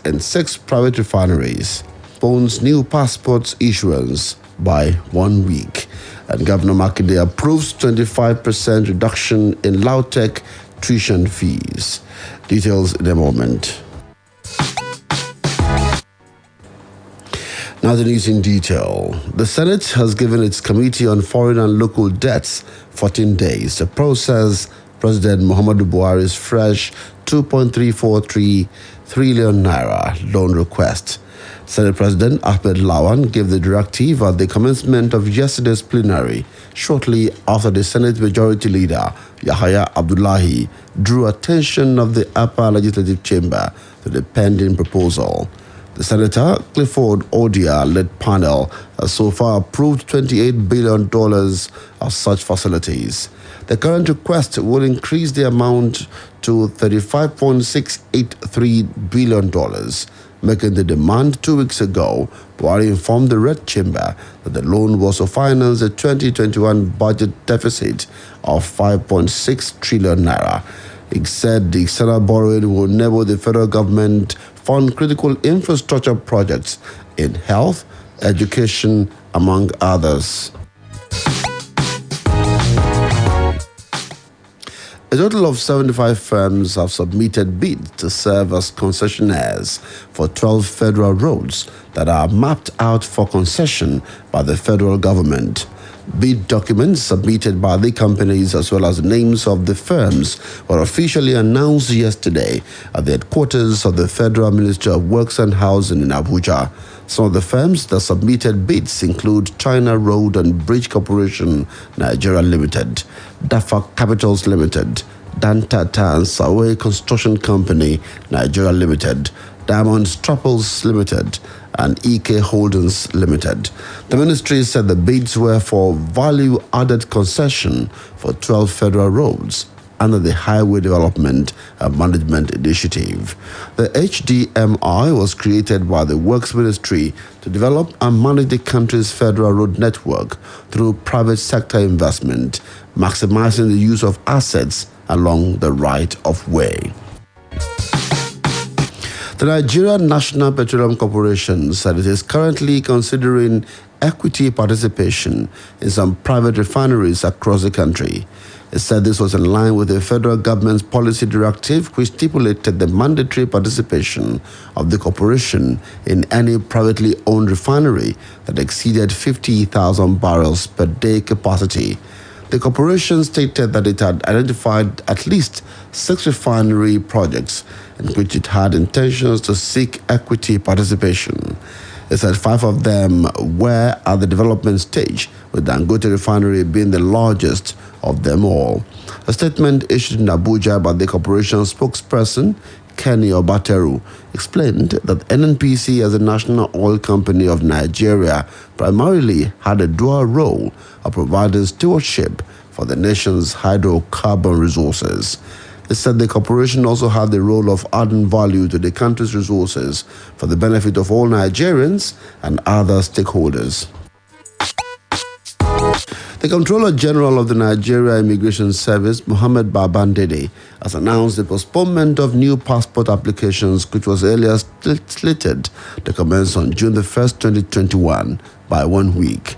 and 6 private refineries, postpones new passports issuance by 1 week. And Governor Makinde approves 25% reduction in LAUTECH tuition fees. Details in a moment. Now the news in detail. The Senate has given its Committee on Foreign and Local Debts 14 days to process President Muhammadu Buhari's fresh 2.343 trillion naira loan request. Senate President Ahmed Lawan gave the directive at the commencement of yesterday's plenary, shortly after the Senate Majority Leader, Yahaya Abdullahi, drew attention of the upper legislative chamber to the pending proposal. The Senator Clifford Odia-led panel has so far approved $28 billion of such facilities. The current request will increase the amount to $35.683 billion, making the demand 2 weeks ago. Buhari informed the Red Chamber that the loan was to finance the 2021 budget deficit of 5.6 trillion naira. He said the external borrowing will enable the federal government fund critical infrastructure projects in health, education, among others. A total of 75 firms have submitted bids to serve as concessionaires for 12 federal roads that are mapped out for concession by the federal government. Bid documents submitted by the companies as well as the names of the firms were officially announced yesterday at the headquarters of the Federal Ministry of Works and Housing in Abuja. Some of the firms that submitted bids include China Road and Bridge Corporation Nigeria Limited, Dafa Capitals Limited, Dantata and Saway Construction Company Nigeria Limited, Diamond Strapples Limited, and EK Holdings Limited. The ministry said the bids were for value-added concession for 12 federal roads under the Highway Development and Management Initiative. The HDMI was created by the Works Ministry to develop and manage the country's federal road network through private sector investment, maximizing the use of assets along the right-of-way. The Nigerian National Petroleum Corporation said it is currently considering equity participation in some private refineries across the country. It said this was in line with the federal government's policy directive, which stipulated the mandatory participation of the corporation in any privately owned refinery that exceeded 50,000 barrels per day capacity. The corporation stated that it had identified at least 6 refinery projects in which it had intentions to seek equity participation. It said 5 of them were at the development stage, with Dangote Refinery being the largest of them all. A statement issued in Abuja by the corporation's spokesperson, Kenny Obateru, explained that NNPC as a national oil company of Nigeria primarily had a dual role of providing stewardship for the nation's hydrocarbon resources. It said the corporation also had the role of adding value to the country's resources for the benefit of all Nigerians and other stakeholders. The Comptroller General of the Nigeria Immigration Service, Mohammed Babandede, has announced the postponement of new passport applications, which was earlier slated to commence on June 1st, 2021, by 1 week.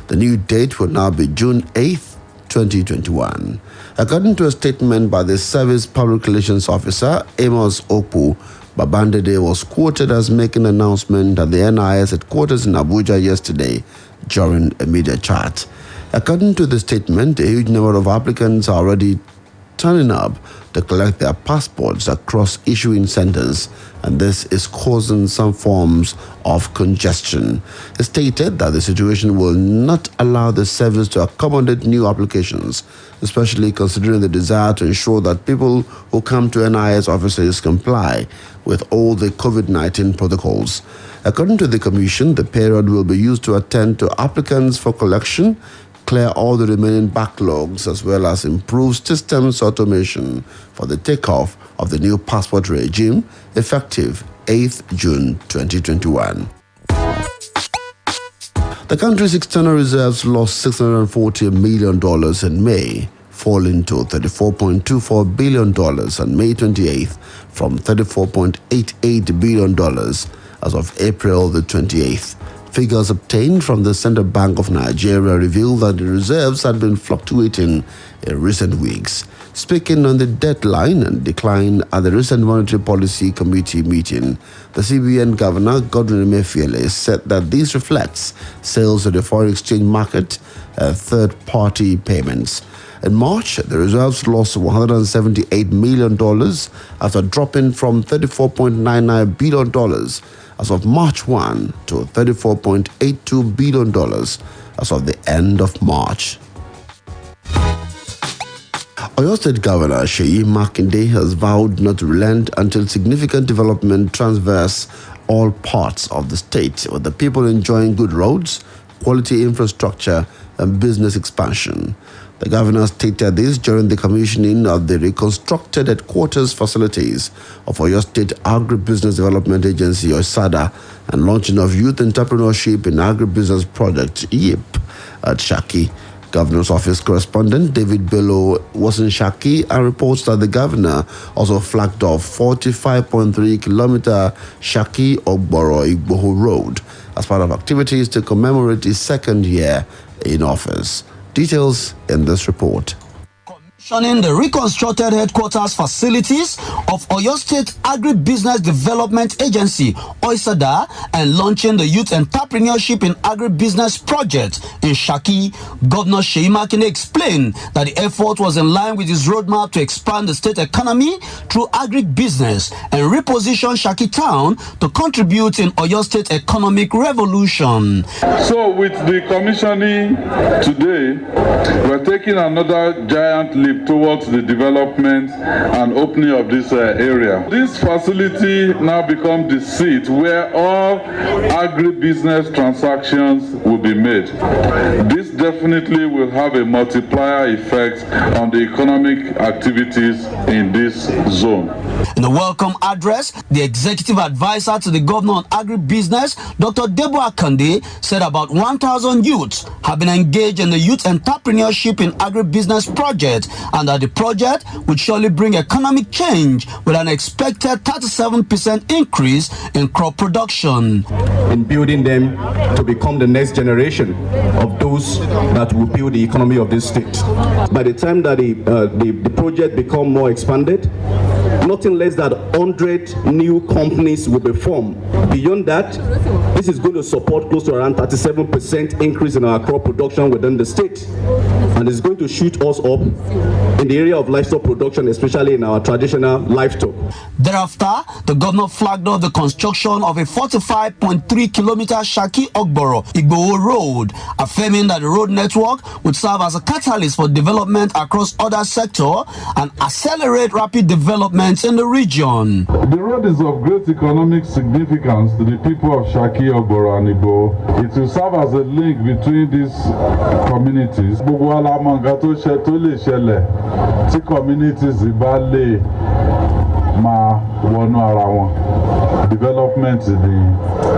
The new date will now be June 8th, 2021. According to a statement by the Service Public Relations Officer, Amos Okpu, Babandede was quoted as making an announcement at the NIS headquarters in Abuja yesterday during a media chat. According to the statement, a huge number of applicants are already turning up to collect their passports across issuing centers, and this is causing some forms of congestion. It stated that the situation will not allow the service to accommodate new applications, especially considering the desire to ensure that people who come to NIS offices comply with all the COVID-19 protocols. According to the Commission, the period will be used to attend to applicants for collection, clear all the remaining backlogs, as well as improve systems automation for the takeoff of the new passport regime effective 8th June 2021. The country's external reserves lost $640 million in May, falling to $34.24 billion on May 28th from $34.88 billion as of April the 28th. Figures obtained from the Central Bank of Nigeria reveal that the reserves had been fluctuating in recent weeks. Speaking on the deadline and decline at the recent Monetary Policy Committee meeting, the CBN Governor, Godwin Emefiele, said that this reflects sales to the foreign exchange market and third-party payments. In March, the reserves lost $178 million after dropping from $34.99 billion as of March 1 to $34.82 billion as of the end of March. Oyo State Governor Seyi Makinde has vowed not to relent until significant development traverse all parts of the state, with the people enjoying good roads, quality infrastructure, and business expansion. The governor stated this during the commissioning of the reconstructed headquarters facilities of Oyo State Agribusiness Development Agency, OSADA, and launching of Youth Entrepreneurship in Agribusiness Project, YIP, at Shaki. Governor's office correspondent David Bello was in Shaki and reports that the governor also flagged off 45.3-kilometer Shaki-Ogboro-Igboho Road as part of activities to commemorate his second year in office. Details in this report. Commissioning the reconstructed headquarters facilities of Oyo State Agribusiness Development Agency, OSADA, and launching the Youth Entrepreneurship in Agribusiness Project in Shaki, Governor Seyi Makinde explained that the effort was in line with his roadmap to expand the state economy through agribusiness and reposition Shaki town to contribute in Oyo State economic revolution. So with the commissioning today, we're taking another giant leap towards the development and opening of this area. This facility now becomes the seat where all agribusiness transactions will be made. This definitely will have a multiplier effect on the economic activities in this zone. In a welcome address, the executive advisor to the governor on agribusiness, Dr. Debo Akande, said about 1,000 youths have been engaged in the Youth Entrepreneurship in Agribusiness Project, and that the project would surely bring economic change with an expected 37% increase in crop production. In building them to become the next generation of those that will build the economy of this state. By the time that the project become more expanded, nothing less than 100 new companies will be formed. Beyond that, this is going to support close to around 37% increase in our crop production within the state. And it's going to shoot us up in the area of livestock production, especially in our traditional livestock. Thereafter, the governor flagged off the construction of a 45.3-kilometer Shaki-Ogboro-Igboho road, affirming that the road network would serve as a catalyst for development across other sectors and accelerate rapid developments in the region. The road is of great economic significance to the people of Shaki, Ogboro, and Igboho. It will serve as a link between these communities. Tí communities bá lè máa wọnú ara wọn, development ni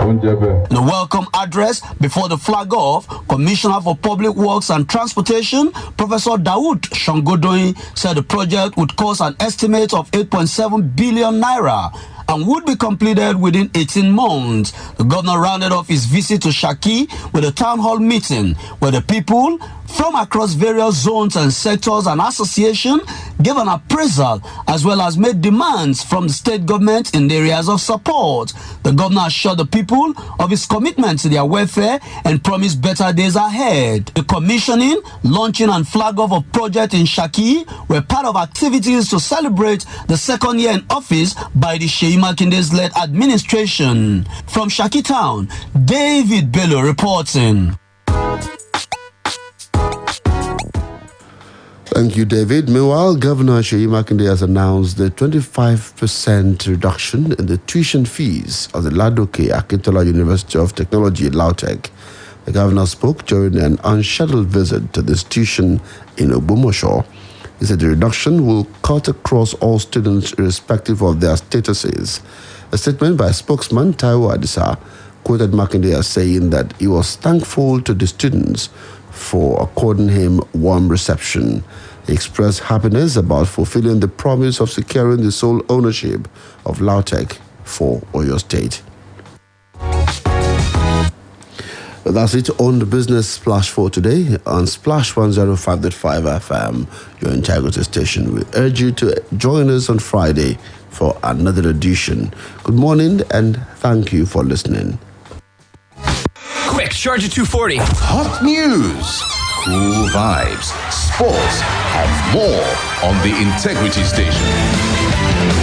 oúnjẹ bẹ́ẹ̀. In a welcome address before the flag off, Commissioner for Public Works and Transportation, Professor Dawood Shangodoyin, said the project would cost an estimate of 8.7 billion naira and would be completed within 18 months. The governor rounded off his visit to Shaki with a town hall meeting where the people from across various zones and sectors and associations gave an appraisal as well as made demands from the state government in the areas of support. The governor assured the people of his commitment to their welfare and promised better days ahead. The commissioning, launching and flag off of project in Shaki were part of activities to celebrate the second year in office by the Seyi Makinde's led administration. From Shaki town, David Bello reporting. Thank you, David. Meanwhile, Governor Seyi Makinde has announced the 25% reduction in the tuition fees of the Ladoke Akinola University of Technology, LAUTECH. The governor spoke during an unscheduled visit to the institution in Ogbomoso. He said the reduction will cut across all students irrespective of their statuses. A statement by spokesman Taiwo Adisa quoted Makinde as saying that he was thankful to the students for according him warm reception. He expressed happiness about fulfilling the promise of securing the sole ownership of Lautech for Oyo State. That's it on the Business Splash for today on Splash 105.5 FM, your integrity station. We urge you to join us on Friday for another edition. Good morning and thank you for listening. Quick, charge at 240. Hot news, cool vibes, sports, and more on the Integrity Station.